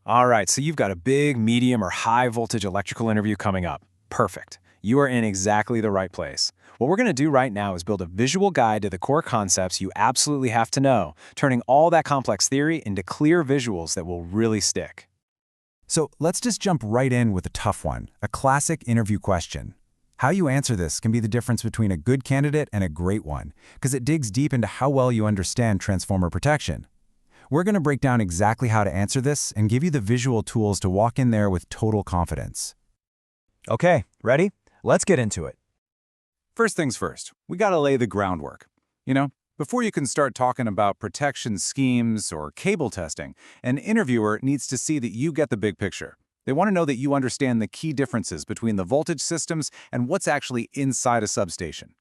All right, so you've got a big, medium, or high voltage electrical interview coming up. Perfect. You are in exactly the right place. What we're going to do right now is build a visual guide to the core concepts you absolutely have to know, turning all that complex theory into clear visuals that will really stick. So let's just jump right in with a tough one, a classic interview question. How you answer this can be the difference between a good candidate and a great one, because it digs deep into how well you understand transformer protection. We're going to break down exactly how to answer this and give you the visual tools to walk in there with total confidence. Okay, ready? Let's get into it. First things first, we gotta lay the groundwork. Before you can start talking about protection schemes or cable testing, an interviewer needs to see that you get the big picture. They want to know that you understand the key differences between the voltage systems and what's actually inside a substation.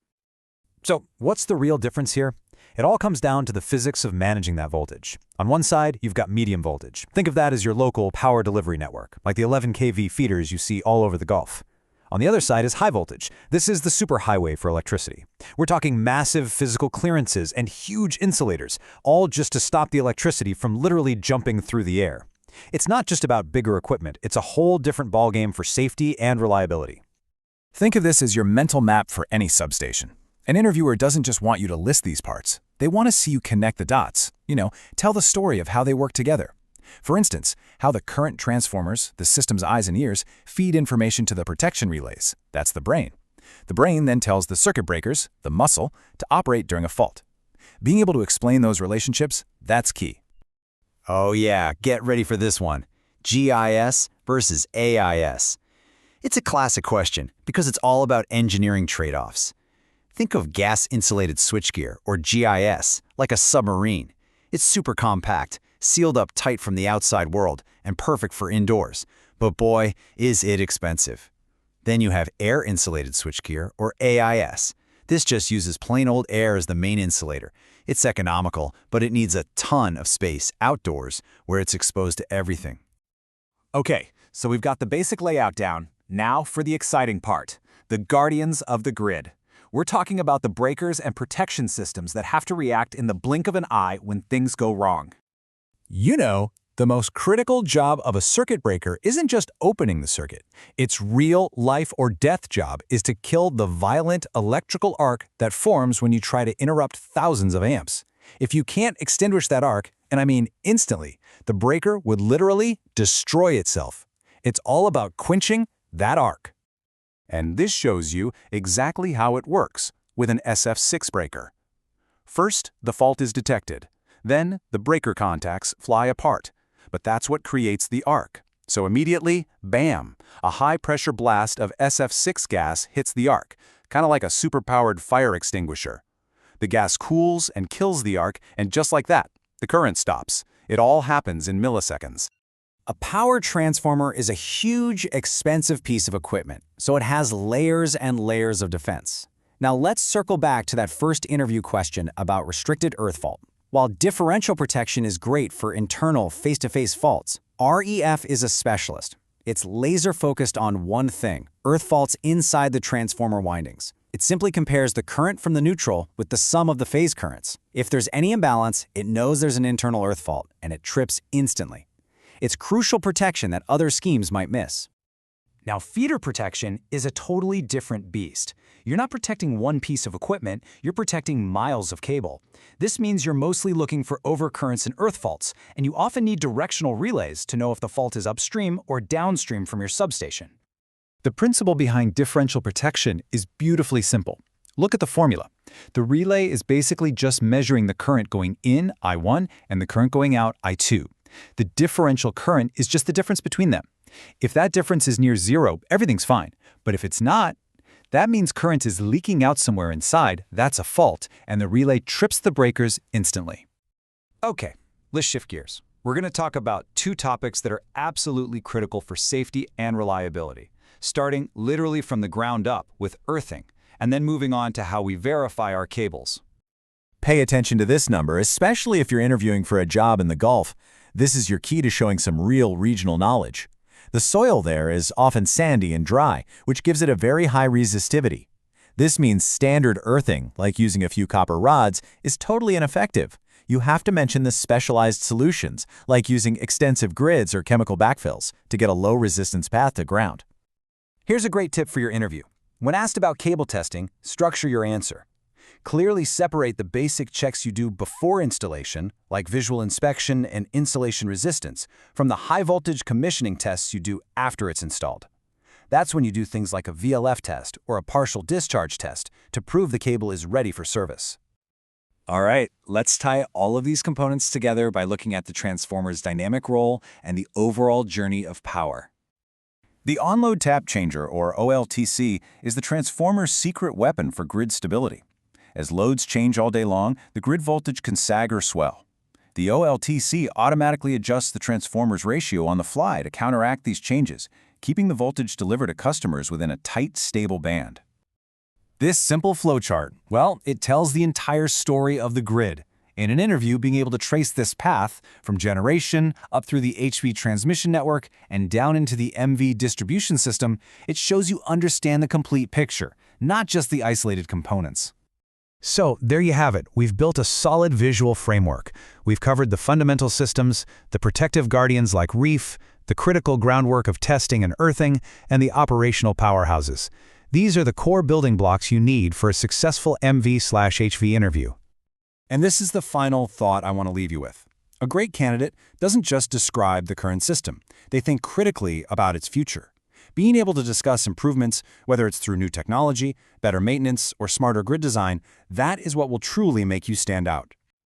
So, what's the real difference here? It all comes down to the physics of managing that voltage. On one side, you've got medium voltage. Think of that as your local power delivery network, like the 11 kV feeders you see all over the Gulf. On the other side is high voltage. This is the superhighway for electricity. We're talking massive physical clearances and huge insulators, all just to stop the electricity from literally jumping through the air. It's not just about bigger equipment, it's a whole different ballgame for safety and reliability. Think of this as your mental map for any substation. An interviewer doesn't just want you to list these parts. They want to see you connect the dots, tell the story of how they work together. For instance, how the current transformers, the system's eyes and ears, feed information to the protection relays. That's the brain. The brain then tells the circuit breakers, the muscle, to operate during a fault. Being able to explain those relationships, that's key. Oh yeah, get ready for this one. GIS versus AIS. It's a classic question because it's all about engineering trade-offs. Think of gas-insulated switchgear, or GIS, like a submarine. It's super compact, sealed up tight from the outside world, and perfect for indoors. But boy, is it expensive. Then you have air-insulated switchgear, or AIS. This just uses plain old air as the main insulator. It's economical, but it needs a ton of space outdoors where it's exposed to everything. Okay, so we've got the basic layout down. Now for the exciting part, the guardians of the grid. We're talking about the breakers and protection systems that have to react in the blink of an eye when things go wrong. The most critical job of a circuit breaker isn't just opening the circuit. Its real life or death job is to kill the violent electrical arc that forms when you try to interrupt thousands of amps. If you can't extinguish that arc, and I mean instantly, the breaker would literally destroy itself. It's all about quenching that arc. And this shows you exactly how it works with an SF6 breaker. First, the fault is detected. Then, the breaker contacts fly apart. But that's what creates the arc. So immediately, bam, a high-pressure blast of SF6 gas hits the arc, kind of like a superpowered fire extinguisher. The gas cools and kills the arc, and just like that, the current stops. It all happens in milliseconds. A power transformer is a huge, expensive piece of equipment, so it has layers and layers of defense. Now let's circle back to that first interview question about restricted earth fault. While differential protection is great for internal face-to-face faults, REF is a specialist. It's laser-focused on one thing, earth faults inside the transformer windings. It simply compares the current from the neutral with the sum of the phase currents. If there's any imbalance, it knows there's an internal earth fault, and it trips instantly. It's crucial protection that other schemes might miss. Now, feeder protection is a totally different beast. You're not protecting one piece of equipment, you're protecting miles of cable. This means you're mostly looking for overcurrents and earth faults, and you often need directional relays to know if the fault is upstream or downstream from your substation. The principle behind differential protection is beautifully simple. Look at the formula. The relay is basically just measuring the current going in, I1, and the current going out, I2. The differential current is just the difference between them. If that difference is near zero, everything's fine. But if it's not, that means current is leaking out somewhere inside, that's a fault, and the relay trips the breakers instantly. Okay, let's shift gears. We're going to talk about two topics that are absolutely critical for safety and reliability, starting literally from the ground up with earthing, and then moving on to how we verify our cables. Pay attention to this number, especially if you're interviewing for a job in the Gulf. This is your key to showing some real regional knowledge. The soil there is often sandy and dry, which gives it a very high resistivity. This means standard earthing, like using a few copper rods, is totally ineffective. you have to mention the specialized solutions, like using extensive grids or chemical backfills, to get a low-resistance path to ground. Here's a great tip for your interview. When asked about cable testing, structure your answer. Clearly separate the basic checks you do before installation, like visual inspection and insulation resistance, from the high-voltage commissioning tests you do after it's installed. That's when you do things like a VLF test or a partial discharge test to prove the cable is ready for service. All right, let's tie all of these components together by looking at the transformer's dynamic role and the overall journey of power. The on-load tap changer, or OLTC, is the transformer's secret weapon for grid stability. As loads change all day long, the grid voltage can sag or swell. The OLTC automatically adjusts the transformer's ratio on the fly to counteract these changes, keeping the voltage delivered to customers within a tight, stable band. This simple flowchart, well, it tells the entire story of the grid. In an interview, being able to trace this path from generation up through the HV transmission network and down into the MV distribution system, it shows you understand the complete picture, not just the isolated components. So, there you have it. We've built a solid visual framework. We've covered the fundamental systems, the protective guardians like reef, the critical groundwork of testing and earthing, and the operational powerhouses. These are the core building blocks you need for a successful MV/HV interview. And this is the final thought I want to leave you with. A great candidate doesn't just describe the current system. They think critically about its future. Being able to discuss improvements, whether it's through new technology, better maintenance, or smarter grid design, that is what will truly make you stand out.